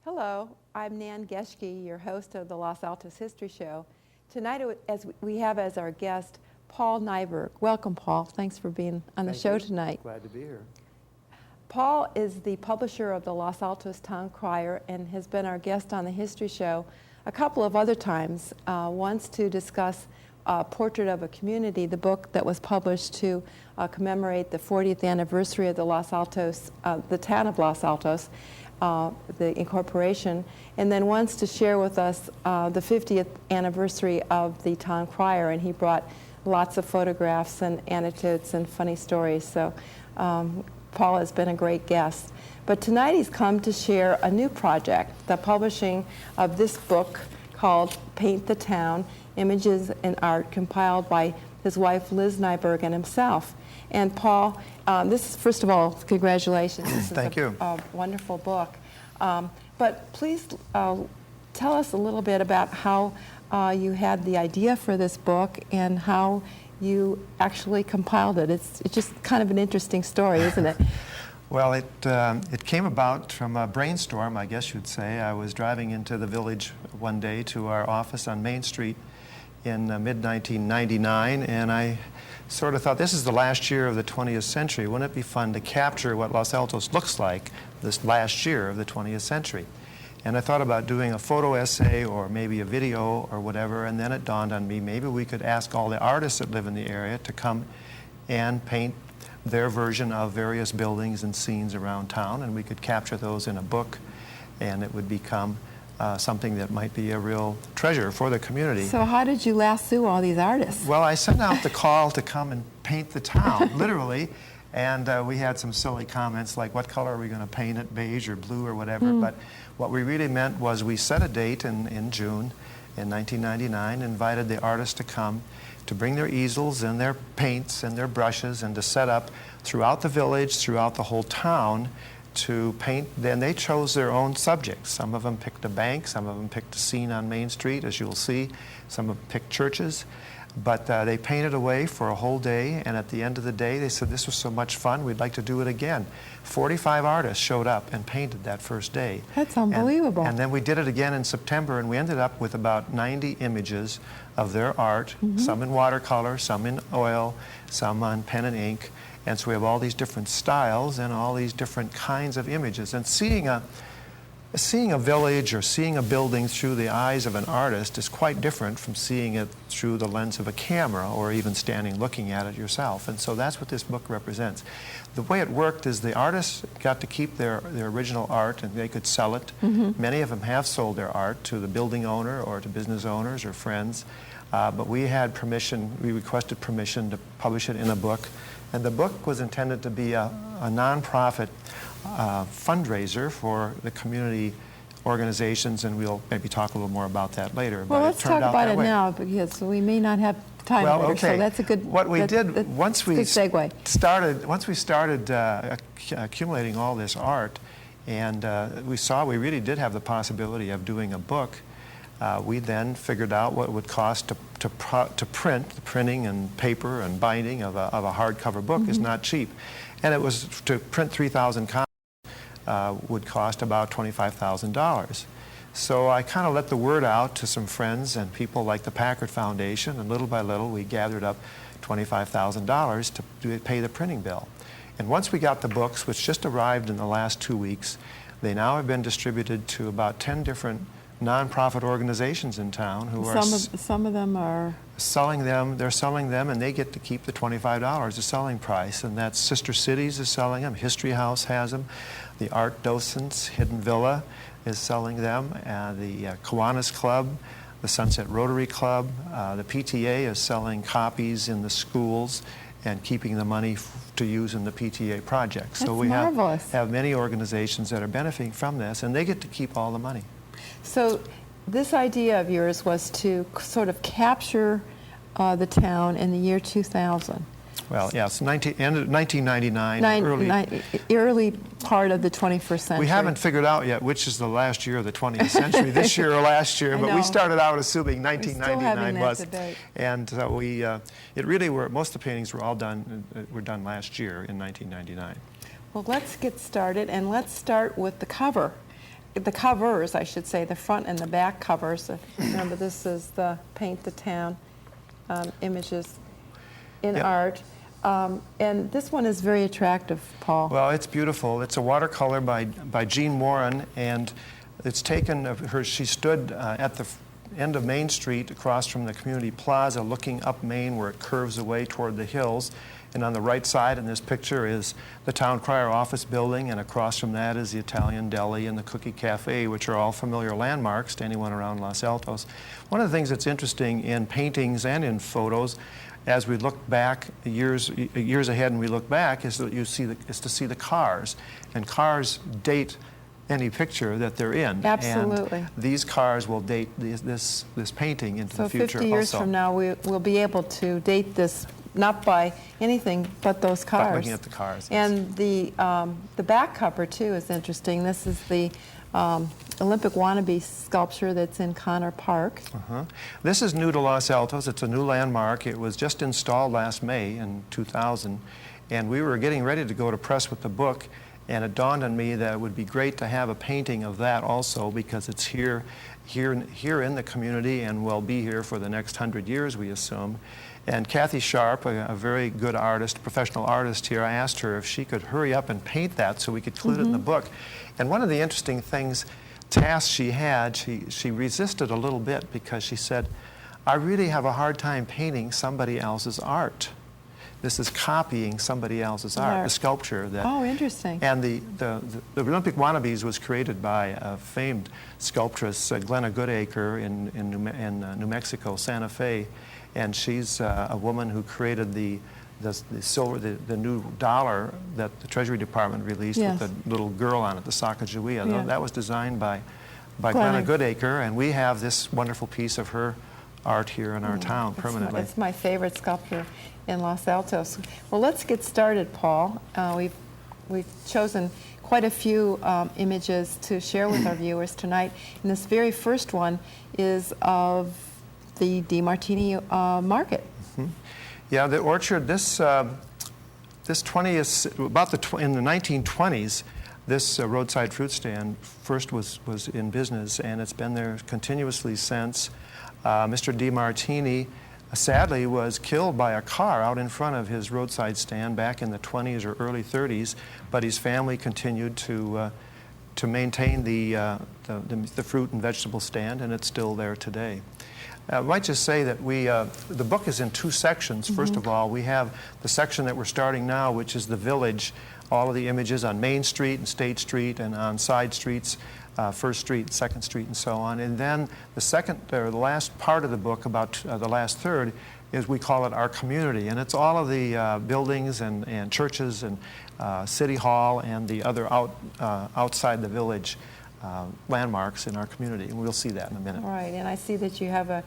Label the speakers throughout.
Speaker 1: Hello, I'm Nan Geschke, your host of the Los Altos History Show. Tonight, as we have as our guest, Paul Nyberg. Welcome, Paul. Thanks for being on the show tonight.
Speaker 2: Glad to be here.
Speaker 1: Paul is the publisher of the Los Altos Town Crier and has been our guest on the History Show a couple of other times, once to discuss Portrait of a Community, the book that was published to commemorate the 40th anniversary of the Los Altos, the town of Los Altos, the incorporation, and then wants to share with us the 50th anniversary of the town crier, and he brought lots of photographs and anecdotes and funny stories. So Paul has been a great guest. But tonight he's come to share a new project, the publishing of this book called Paint the Town, Images and Art, compiled by his wife Liz Nyberg and himself. And Paul, this is, first of all, congratulations. This
Speaker 2: Thank you.
Speaker 1: A wonderful book. But please tell us a little bit about how you had the idea for this book and how you actually compiled it. It's just kind of an interesting story, isn't it?
Speaker 2: Well, it came about from a brainstorm, I guess you'd say. I was driving into the village one day to our office on Main Street in mid-1999, and I sort of thought, this is the last year of the 20th century. Wouldn't it be fun to capture what Los Altos looks like this last year of the 20th century? And I thought about doing a photo essay or maybe a video or whatever, and then it dawned on me, maybe we could ask all the artists that live in the area to come and paint their version of various buildings and scenes around town, and we could capture those in a book, and it would become something that might be a real treasure for the community.
Speaker 1: So how did you lasso all these artists?
Speaker 2: Well, I sent out the call to come and paint the town, literally, and we had some silly comments like, what color are we going to paint it, beige or blue or whatever, but what we really meant was we set a date in June in 1999, invited the artists to come to bring their easels and their paints and their brushes and to set up throughout the village, throughout the whole town, to paint. Then they chose their own subjects. Some of them picked a bank, some of them picked a scene on Main Street, as you'll see. Some of them picked churches. But they painted away for a whole day, and at the end of the day, they said, this was so much fun, we'd like to do it again. 45 artists showed up and painted that first day.
Speaker 1: That's unbelievable.
Speaker 2: And then we did it again in September, and we ended up with about 90 images of their art, some in watercolor, some in oil, some on pen and ink. And so we have all these different styles and all these different kinds of images. And seeing a village or seeing a building through the eyes of an artist is quite different from seeing it through the lens of a camera or even standing looking at it yourself. And so that's what this book represents. The way it worked is the artists got to keep their original art and they could sell it. Many of them have sold their art to the building owner or to business owners or friends. But we had permission, we requested permission to publish it in a book. And the book was intended to be a nonprofit fundraiser for the community organizations, and we'll maybe talk a little more about that later.
Speaker 1: Well, let's talk about it now, because we may not have time later,
Speaker 2: okay.
Speaker 1: So that's a good.
Speaker 2: What we did once we
Speaker 1: segue.
Speaker 2: started accumulating all this art, and we saw we really did have the possibility of doing a book. We then figured out what it would cost to print. The printing and paper and binding of a hardcover book is not cheap. And it was to print 3,000 copies would cost about $25,000. So I kind of let the word out to some friends and people like the Packard Foundation, and little by little we gathered up $25,000 to pay the printing bill. And once we got the books, which just arrived in the last 2 weeks, they now have been distributed to about 10 different nonprofit organizations in town who are
Speaker 1: Some of them are
Speaker 2: selling them. They're selling them, and they get to keep the $25 the selling price. And that's Sister Cities is selling them. History House has them. The Art Docents Hidden Villa is selling them. The Kiwanis Club, the Sunset Rotary Club, the PTA is selling copies in the schools and keeping the money to use in the PTA project. So we have many organizations that are benefiting from this, and they get to keep all the money.
Speaker 1: So this idea of yours was to sort of capture the town in the year 2000.
Speaker 2: Well, yes, end of 1999,
Speaker 1: early part of the 21st century.
Speaker 2: We haven't figured out yet which is the last year of the 20th century, this year or last year, but we started out assuming 1999 was.
Speaker 1: Debate.
Speaker 2: And so it really most of the paintings were all done, last year in 1999.
Speaker 1: Well, let's get started, and let's start with the cover. The covers, I should say, the front and the back covers. Remember, this is the Paint the Town images in art. And this one is very attractive, Paul.
Speaker 2: Well, it's beautiful. It's a watercolor by Jean Morin, and it's taken of her. She stood at the end of Main Street across from the community plaza looking up Main where it curves away toward the hills. And on the right side in this picture is the town crier office building, and across from that is the Italian deli and the cookie cafe, which are all familiar landmarks to anyone around Los Altos. One of the things that's interesting in paintings and in photos as we look back years ahead and we look back is that to see the cars. And cars date any picture that they're in.
Speaker 1: Absolutely.
Speaker 2: And these cars will date this painting into the future also.
Speaker 1: So 50 years from now, we'll be able to date this not by anything but those cars.
Speaker 2: By looking at the cars.
Speaker 1: And the back cover, too, is interesting. This is the Olympic wannabe sculpture that's in Connor Park.
Speaker 2: This is new to Los Altos. It's a new landmark. It was just installed last May in 2000, and we were getting ready to go to press with the book, and it dawned on me that it would be great to have a painting of that also, because it's here in the community and will be here for the next 100 years, we assume. And Kathy Sharp, a very good artist, professional artist here, I asked her if she could hurry up and paint that so we could include it in the book. And one of the interesting tasks she had, she resisted a little bit because she said, I really have a hard time painting somebody else's art. This is copying somebody else's art, the sculpture.
Speaker 1: Oh, interesting.
Speaker 2: And the Olympic Wannabes was created by a famed sculptress, Glenna Goodacre in New Mexico, Santa Fe. And she's a woman who created the new dollar that the Treasury Department released with the little girl on it, the Sacagawea.
Speaker 1: Yeah.
Speaker 2: That was designed by Glenna Goodacre, and we have this wonderful piece of her art here in our town permanently.
Speaker 1: It's my favorite sculpture in Los Altos. Well, let's get started, Paul. We've chosen quite a few images to share with our viewers tonight. And this very first one is of the DeMartini Market.
Speaker 2: Yeah, the orchard. In the 1920s, this roadside fruit stand first was in business, and it's been there continuously since. Mr. DeMartini sadly was killed by a car out in front of his roadside stand back in the 20s or early 30s, but his family continued to maintain the fruit and vegetable stand, and it's still there today. I might just say that the book is in two sections. First of all, we have the section that we're starting now, which is the village, all of the images on Main Street and State Street and on side streets, First Street, Second Street, and so on. And then the last part of the book, about the last third, is we call it our community. And it's all of the buildings and churches and City Hall and the other outside the village landmarks in our community. And we'll see that in a minute.
Speaker 1: All right, and I see that you have a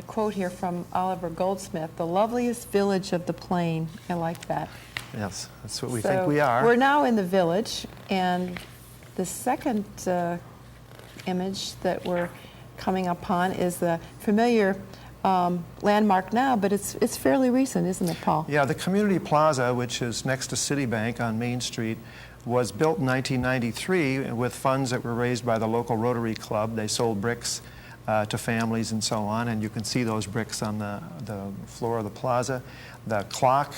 Speaker 1: quote here from Oliver Goldsmith, the loveliest village of the plain. I like that.
Speaker 2: Yes, that's what we think we are.
Speaker 1: We're now in the village, and the second image that we're coming upon is the familiar landmark now, but it's fairly recent, isn't it, Paul?
Speaker 2: Yeah, the Community Plaza, which is next to Citibank on Main Street, was built in 1993 with funds that were raised by the local Rotary Club. They sold bricks to families and so on, and you can see those bricks on the floor of the plaza. The clock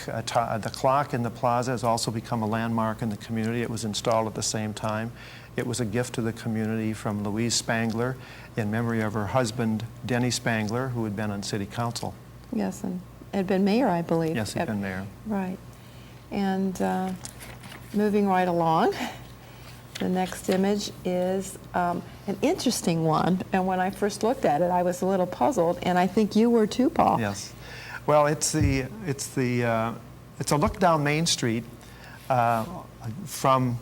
Speaker 2: in the plaza has also become a landmark in the community. It was installed at the same time. It was a gift to the community from Louise Spangler in memory of her husband, Denny Spangler, who had been on city council.
Speaker 1: Yes, and had been mayor, I believe.
Speaker 2: Yes, he'd been mayor.
Speaker 1: Right. And moving right along, the next image is an interesting one. And when I first looked at it, I was a little puzzled, and I think you were too, Paul.
Speaker 2: Yes. Well, it's a look down Main Street from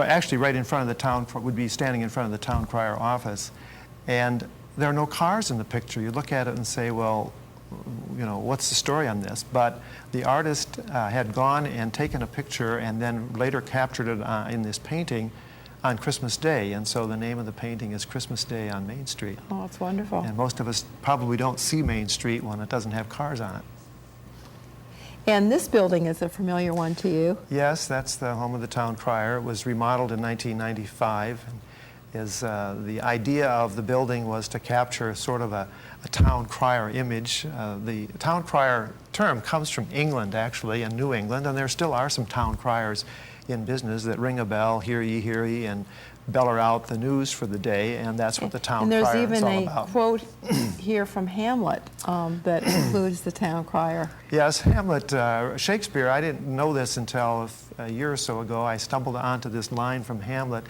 Speaker 2: actually right in front of the town, would be standing in front of the town crier office, and there are no cars in the picture. You look at it and say, well, you know, what's the story on this? But the artist had gone and taken a picture and then later captured it in this painting on Christmas Day, and so the name of the painting is Christmas Day on Main Street.
Speaker 1: Oh, it's wonderful.
Speaker 2: And most of us probably don't see Main Street when it doesn't have cars on it.
Speaker 1: And this building is a familiar one to you.
Speaker 2: Yes, that's the home of the town crier. It was remodeled in 1995. The idea of the building was to capture sort of a town crier image. The town crier term comes from England, actually, and New England, and there still are some town criers in business that ring a bell, hear ye, and beller out the news for the day, and that's what the town crier is all about.
Speaker 1: And there's even a quote here from Hamlet that includes the town crier.
Speaker 2: Yes, Hamlet, Shakespeare, I didn't know this until a year or so ago. I stumbled onto this line from Hamlet.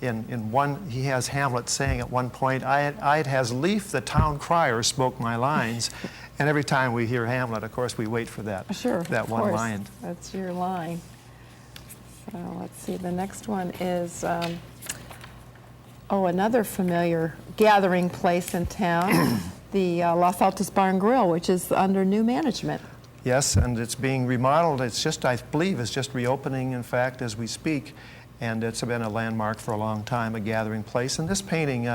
Speaker 2: He has Hamlet saying at one point, I'd has lief the town crier spoke my lines. And every time we hear Hamlet, of course, we wait for that, that one line.
Speaker 1: That's your line. So let's see, the next one is, another familiar gathering place in town, the Los Altos Bar and Grill, which is under new management.
Speaker 2: Yes, and it's being remodeled. It's just, I believe, it's just reopening, in fact, as we speak. And it's been a landmark for a long time, a gathering place. And this painting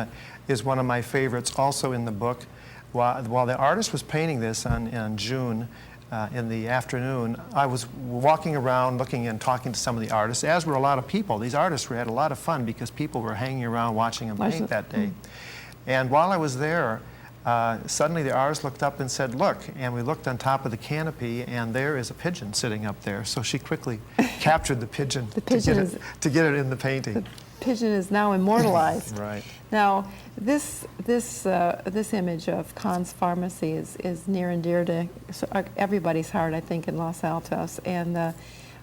Speaker 2: is one of my favorites also in the book. While the artist was painting this in June, in the afternoon, I was walking around looking and talking to some of the artists, as were a lot of people. These artists had a lot of fun because people were hanging around watching them paint that day. And while I was there, suddenly the artist looked up and said, look, and we looked on top of the canopy, and there is a pigeon sitting up there. So she quickly captured the pigeon, to get it in the painting.
Speaker 1: The pigeon is now immortalized.
Speaker 2: Right.
Speaker 1: Now, this image of Kahn's Pharmacy is near and dear to everybody's heart, I think, in Los Altos. And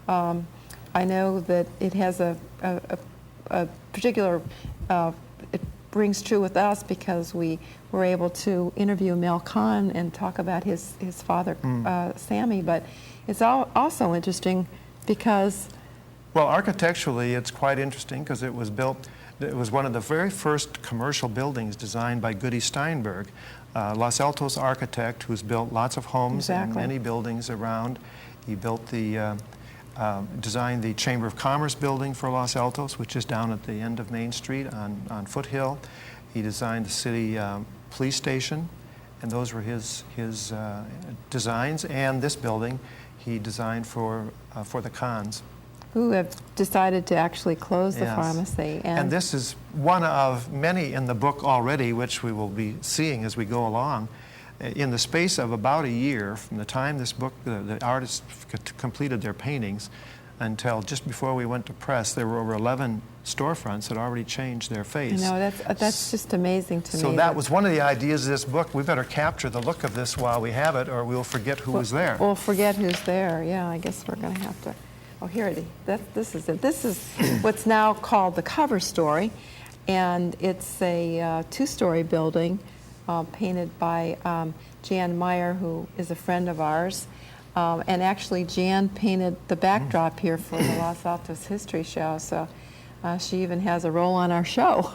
Speaker 1: I know that it has a particular, it rings true with us because we were able to interview Mel Kahn and talk about his father, Sammy. But it's also interesting because...
Speaker 2: Well, architecturally, it's quite interesting because it was built, it was one of the very first commercial buildings designed by Goody Steinberg, Los Altos architect who's built lots of homes and many buildings around. He built designed the Chamber of Commerce building for Los Altos, which is down at the end of Main Street on Foothill. He designed the city police station, and those were his designs. And this building he designed for the Kahns,
Speaker 1: who have decided to actually close the pharmacy.
Speaker 2: And this is one of many in the book already, which we will be seeing as we go along. In the space of about a year, from the time this book, the artists completed their paintings, until just before we went to press, there were over 11 storefronts that already changed their face.
Speaker 1: I know, that's just amazing to me.
Speaker 2: So that was one of the ideas of this book. We better capture the look of this while we have it, or we'll forget who was there.
Speaker 1: We'll forget who's there, yeah, I guess we're going to have to. Oh, here it is. This is it. This is what's now called the cover story, and it's a two-story building painted by Jan Meyer, who is a friend of ours. And actually, Jan painted the backdrop here for the Los Altos History Show, so she even has a role on our show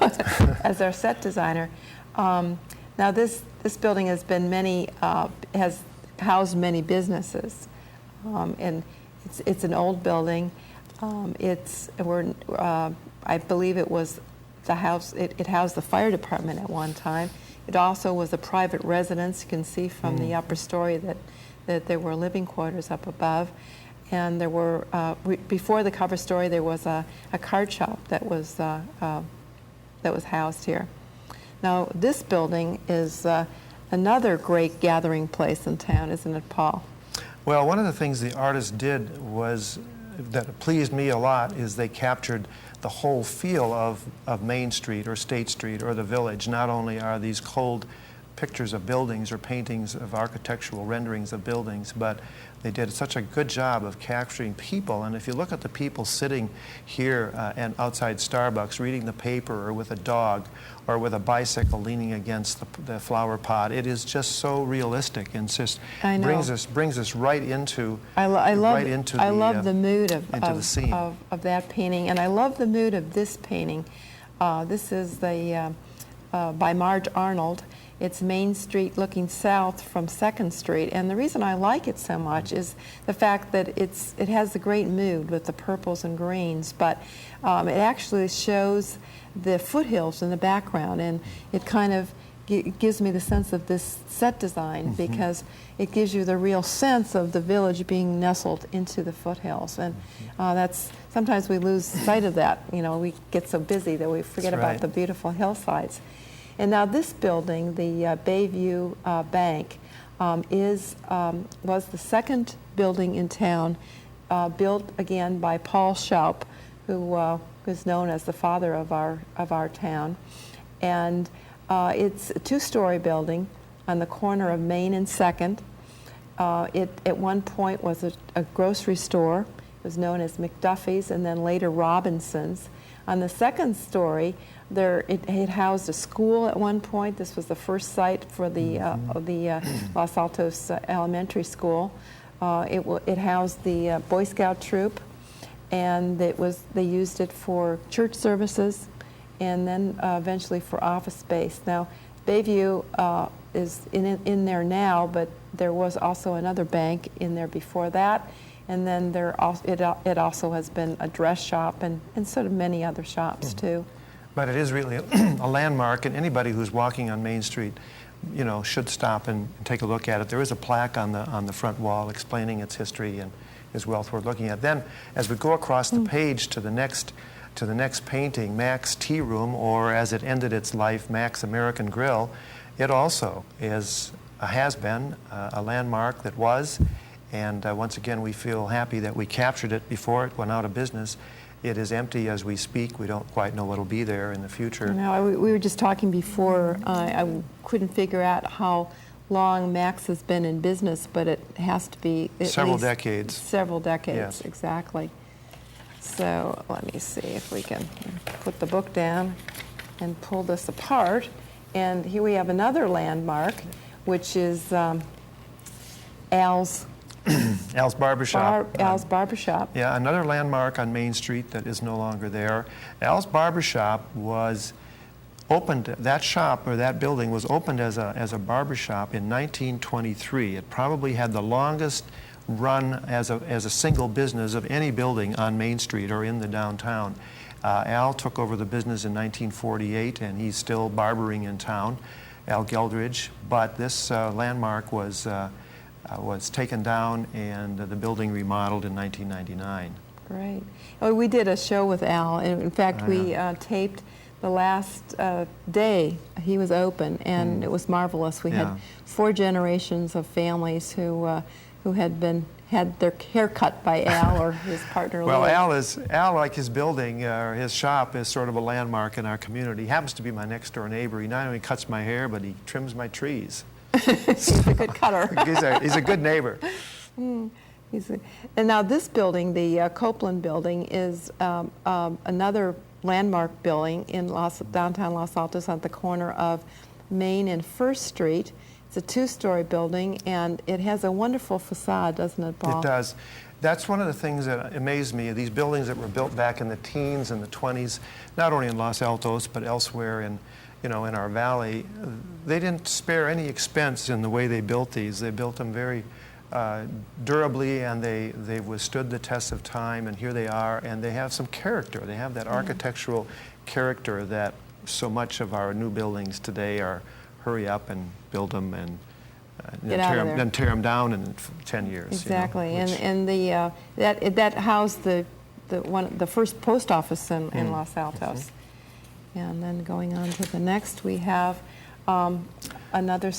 Speaker 1: as our set designer. Now, this building has been has housed many businesses, and it's an old building. I believe it was the house. It housed the fire department at one time. It also was a private residence. You can see from the upper story that there were living quarters up above, and there were before the cover story there was a card shop that was housed here. Now this building is another great gathering place in town, isn't it, Paul?
Speaker 2: Well, one of the things the artist did was that pleased me a lot is they captured the whole feel of Main Street or State Street or the Village. Not only are these cold pictures of buildings or paintings of architectural renderings of buildings, but they did such a good job of capturing people. And if you look at the people sitting here and outside Starbucks reading the paper, or with a dog, or with a bicycle leaning against the flower pot, it is just so realistic, and just brings us right into
Speaker 1: I love the mood
Speaker 2: the scene
Speaker 1: of that painting, and I love the mood of this painting. This is the by Marge Arnold. It's Main Street looking south from 2nd Street, and the reason I like it so much is the fact that it has the great mood with the purples and greens, but it actually shows the foothills in the background, and it kind of gives me the sense of this set design, because it gives you the real sense of the village being nestled into the foothills, and that's sometimes we lose sight of that. You know, we get so busy that we forget about the beautiful hillsides. And now this building, the Bayview Bank, was the second building in town, built again by Paul Schaup, who is known as the father of our town. And it's a 2-story building on the corner of Main and 2nd. It at one point was a grocery store. It was known as McDuffie's, and then later Robinson's. On the 2nd story, it housed a school at one point. This was the first site for the Los Altos Elementary School. It housed the Boy Scout troop, and they used it for church services, and then eventually for office space. Now, Bayview is in there now, but there was also another bank in there before that. And then it also has been a dress shop and sort of many other shops too.
Speaker 2: But it is really a landmark, and anybody who's walking on Main Street, you know, should stop and take a look at it. There is a plaque on the front wall explaining its history, and is well worth looking at. Then, as we go across the page to the next painting, Mac's Tea Room, or as it ended its life, Mac's American Grill, it also has been a landmark that was. And once again, we feel happy that we captured it before it went out of business. It is empty as we speak. We don't quite know what'll be there in the future.
Speaker 1: No, we were just talking before. I couldn't figure out how long Mac's has been in business, but it has to be
Speaker 2: several decades.
Speaker 1: Several decades,
Speaker 2: yes.
Speaker 1: Exactly. So let me see if we can put the book down and pull this apart. And here we have another landmark, which is Al's
Speaker 2: Barbershop.
Speaker 1: Al's Barbershop.
Speaker 2: Yeah, another landmark on Main Street that is no longer there. Al's Barbershop was opened, that shop or that building was opened as a barbershop in 1923. It probably had the longest run as a single business of any building on Main Street or in the downtown. Al took over the business in 1948, and he's still barbering in town, Al Geldridge, but this landmark was taken down and the building remodeled in 1999.
Speaker 1: Great. Oh, we did a show with Al. In fact, we taped the last day he was open, and it was marvelous. We had 4 generations of families who had their hair cut by Al or his partner.
Speaker 2: Well,
Speaker 1: Louis.
Speaker 2: Al, like his building or his shop, is sort of a landmark in our community. He happens to be my next door neighbor. He not only cuts my hair, but he trims my trees.
Speaker 1: He's a good cutter.
Speaker 2: he's a good neighbor.
Speaker 1: And now this building, the Copeland building, is another landmark building in downtown Los Altos at the corner of Main and 1st Street. It's a 2-story building, and it has a wonderful facade, doesn't it, Paul?
Speaker 2: It does. That's one of the things that amazed me. These buildings that were built back in the teens and the 20s, not only in Los Altos, but elsewhere in our valley, they didn't spare any expense in the way they built these. They built them very durably, and they withstood the test of time, and here they are, and they have some character. They have that architectural character that so much of our new buildings today are hurry up and build them and then tear them down in 10 years.
Speaker 1: Exactly, and that housed the first post office in Los Altos. And then going on to the next, we have another.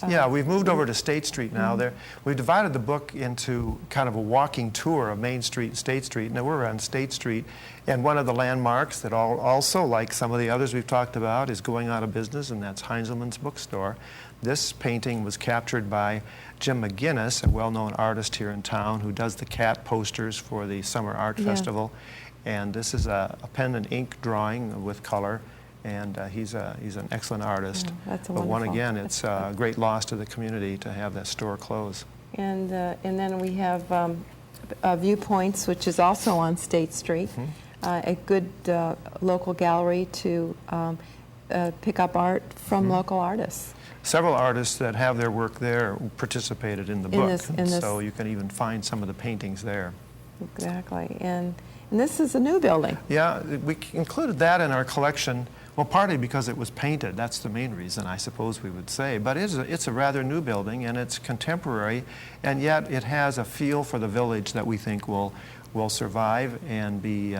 Speaker 2: Yeah, we've moved over to State Street now. We've divided the book into kind of a walking tour of Main Street and State Street. Now we're on State Street, and one of the landmarks that also, like some of the others we've talked about, is going out of business, and that's Heinzelman's bookstore. This painting was captured by Jim McGinnis, a well-known artist here in town who does the cat posters for the Summer Art Festival. And this is a pen and ink drawing with color. And he's an excellent artist.
Speaker 1: That's
Speaker 2: but
Speaker 1: wonderful.
Speaker 2: again, it's a great loss to the community to have that store close.
Speaker 1: And then we have Viewpoints, which is also on State Street, a good local gallery to pick up art from local artists.
Speaker 2: Several artists that have their work there participated in the book, so you can even find some of the paintings there.
Speaker 1: Exactly. And this is a new building.
Speaker 2: Yeah, we included that in our collection. Well, partly because it was painted. That's the main reason, I suppose we would say. But it's a rather new building, and it's contemporary, and yet it has a feel for the village that we think will survive and be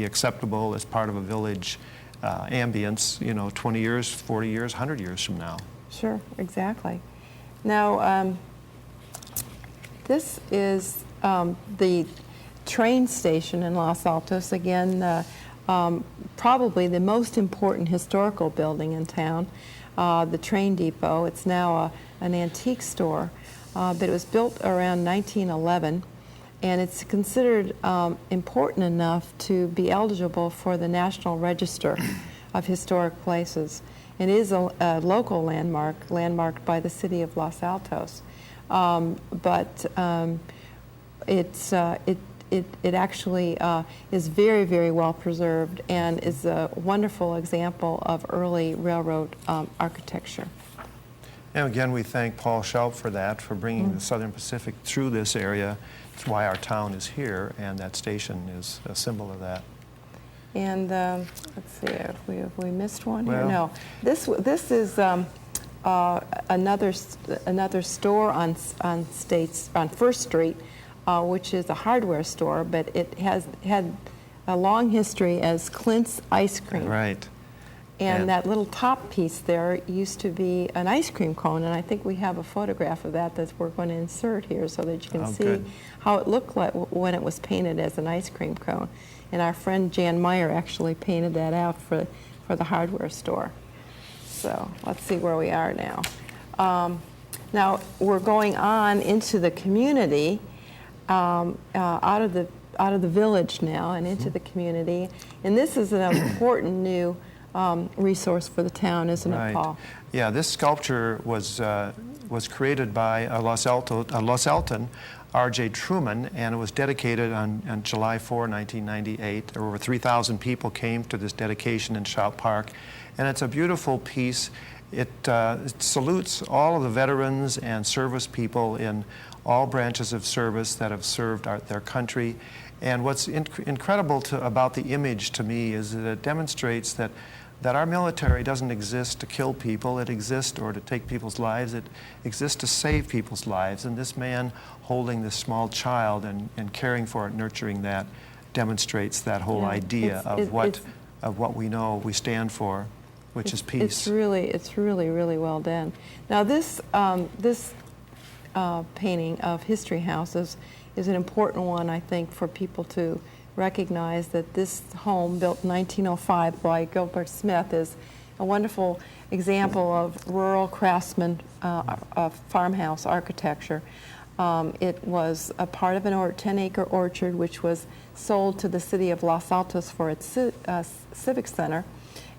Speaker 2: acceptable as part of a village ambience, 20 years, 40 years, 100 years from now.
Speaker 1: Sure, exactly. Now, this is the train station in Los Altos. Again, probably the most important historical building in town, the train depot. It's now an antique store, but it was built around 1911, and it's considered important enough to be eligible for the National Register of Historic Places. It is a local landmark, landmarked by the city of Los Altos, but it actually is very, very well preserved and is a wonderful example of early railroad architecture.
Speaker 2: And again, we thank Paul Schelp for that, for bringing the Southern Pacific through this area. It's why our town is here, and that station is a symbol of that.
Speaker 1: And let's see, have we missed one here?
Speaker 2: Well,
Speaker 1: No, this is another store on First Street, which is a hardware store, but it has had a long history as Clint's Ice Cream.
Speaker 2: Right.
Speaker 1: And that little top piece there used to be an ice cream cone, and I think we have a photograph of that we're going to insert here so that you can see
Speaker 2: good.
Speaker 1: how it looked like when it was painted as an ice cream cone. And our friend Jan Meyer actually painted that out for the hardware store. So let's see where we are now. Now we're going on into the community, out of the village now and into the community, and this is an important new resource for the town, isn't it, Paul?
Speaker 2: Yeah, this sculpture was created by a Los Alton, R.J. Truman, and it was dedicated on July 4, 1998. Over 3,000 people came to this dedication in Shout Park, and it's a beautiful piece. It salutes all of the veterans and service people in all branches of service that have served their country. And what's incredible about the image to me is that it demonstrates that our military doesn't exist to kill people, it exists, or to take people's lives, it exists to save people's lives. And this man holding this small child and caring for it, nurturing that, demonstrates that whole idea of what we know we stand for, which is peace.
Speaker 1: It's really well done. Now this painting of History Houses is an important one, I think, for people to recognize that this home, built in 1905 by Gilbert Smith, is a wonderful example of rural craftsman farmhouse architecture. It was a part of an 10-acre orchard which was sold to the city of Los Altos for its civic center.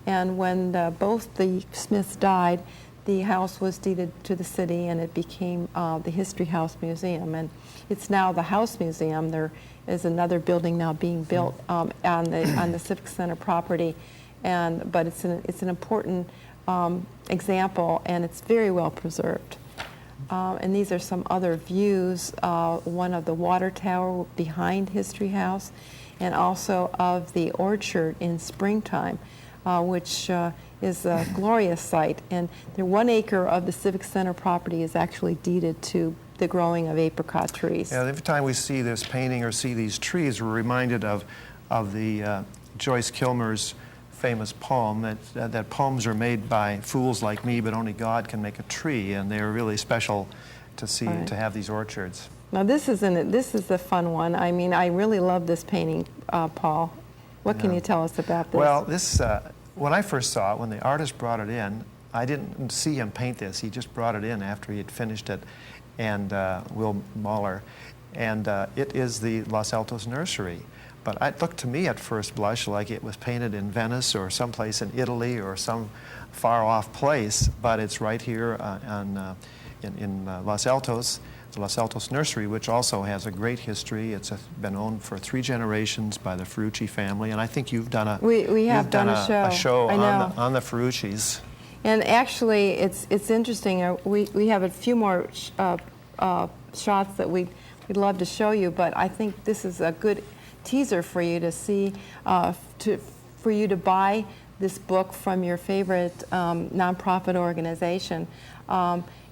Speaker 1: And when both the Smiths died, the house was deeded to the city, and it became the History House Museum. And it's now the House Museum. There is another building now being built on the Civic Center property, but it's an important example, and it's very well preserved. And these are some other views, one of the water tower behind History House, and also of the orchard in springtime, which is a glorious sight. And the 1 acre of the Civic Center property is actually deeded to the growing of apricot trees.
Speaker 2: Yeah, every time we see this painting or see these trees, we're reminded of the Joyce Kilmer's famous poem that poems are made by fools like me, but only God can make a tree, and they're really special to see,
Speaker 1: Right.
Speaker 2: to have these orchards.
Speaker 1: Now this is a fun one. I mean, I really love this painting, Paul. What can you tell us about this?
Speaker 2: Well, this, when I first saw it, when the artist brought it in, I didn't see him paint this. He just brought it in after he had finished it, and Will Mahler. And it is the Los Altos nursery. But it looked to me at first blush like it was painted in Venice or someplace in Italy or some far-off place, but it's right here in Los Altos, the Los Altos nursery, which also has a great history. It's been owned for 3 generations by the Ferrucci family, and I think you've done a
Speaker 1: we have done a show. I know.
Speaker 2: on the Ferruccis.
Speaker 1: And actually, it's interesting. We have a few more shots that we'd love to show you, but I think this is a good teaser for you to see, for you to buy this book from your favorite nonprofit organization.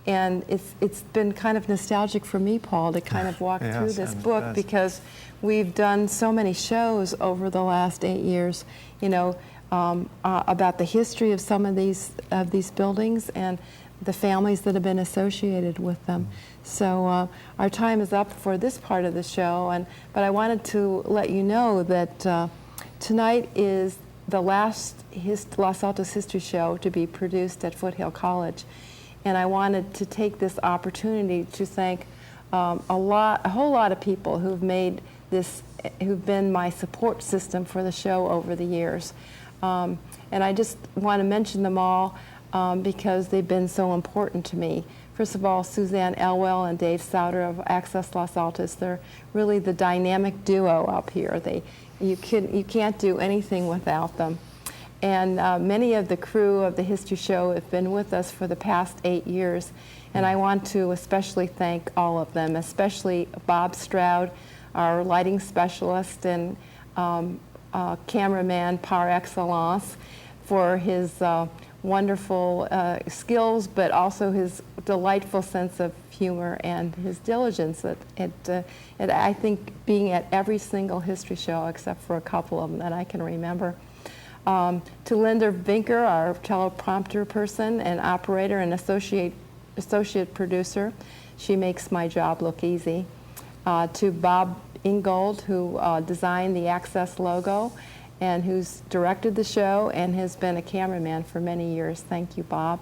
Speaker 1: And it's been kind of nostalgic for me, Paul, to kind of walk through this book, because we've done so many shows over the last 8 years, you know, about the history of some of these buildings and the families that have been associated with them. So our time is up for this part of the show, but I wanted to let you know that tonight is the last Los Altos History Show to be produced at Foothill College. And I wanted to take this opportunity to thank a whole lot of people who've made this, who've been my support system for the show over the years. And I just want to mention them all because they've been so important to me. First of all, Suzanne Elwell and Dave Souter of Access Los Altos. They're really the dynamic duo up here. You can't do anything without them. And many of the crew of the History Show have been with us for the past 8 years. And I want to especially thank all of them, especially Bob Stroud, our lighting specialist and cameraman par excellence, for his wonderful skills, but also his delightful sense of humor and his diligence. I think being at every single History Show, except for a couple of them that I can remember. To Linda Vinker, our teleprompter person and operator and associate producer. She makes my job look easy. To Bob Ingold, who designed the Access logo and who's directed the show and has been a cameraman for many years. Thank you, Bob.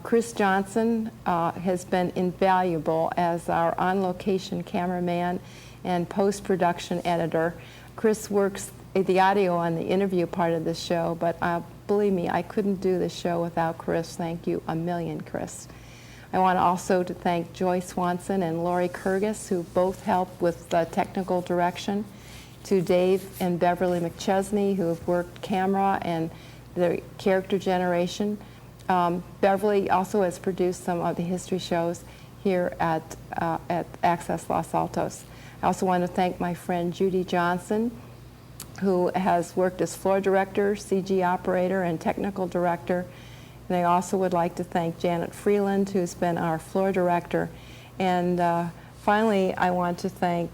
Speaker 1: Chris Johnson has been invaluable as our on-location cameraman and post-production editor. Chris works the audio on the interview part of the show, but believe me, I couldn't do this show without Chris. Thank you a million, Chris. I want also to thank Joy Swanson and Lori Kurgis, who both help with technical direction. To Dave and Beverly McChesney, who have worked camera and the character generation. Beverly also has produced some of the history shows here at Access Los Altos. I also want to thank my friend Judy Johnson, who has worked as floor director, CG operator, and technical director. And I also would like to thank Janet Freeland, who's been our floor director. And finally, I want to thank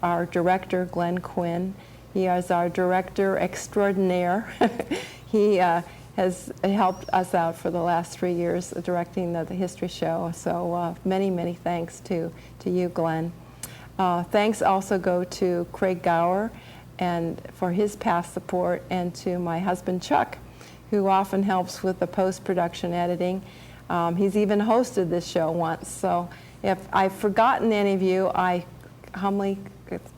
Speaker 1: our director, Glenn Quinn. He is our director extraordinaire. He has helped us out for the last 3 years directing the History Show. So many, many thanks to you, Glenn. Thanks also go to Craig Gower and for his past support, and to my husband Chuck, who often helps with the post-production editing. He's even hosted this show once. So if I've forgotten any of you, I humbly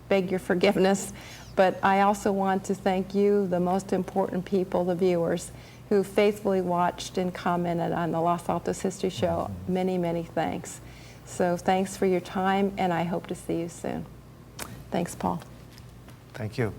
Speaker 1: beg your forgiveness. But I also want to thank you, the most important people, the viewers, who faithfully watched and commented on the Los Altos History Show. Many, many thanks. So thanks for your time, and I hope to see you soon. Thanks, Paul.
Speaker 2: Thank you.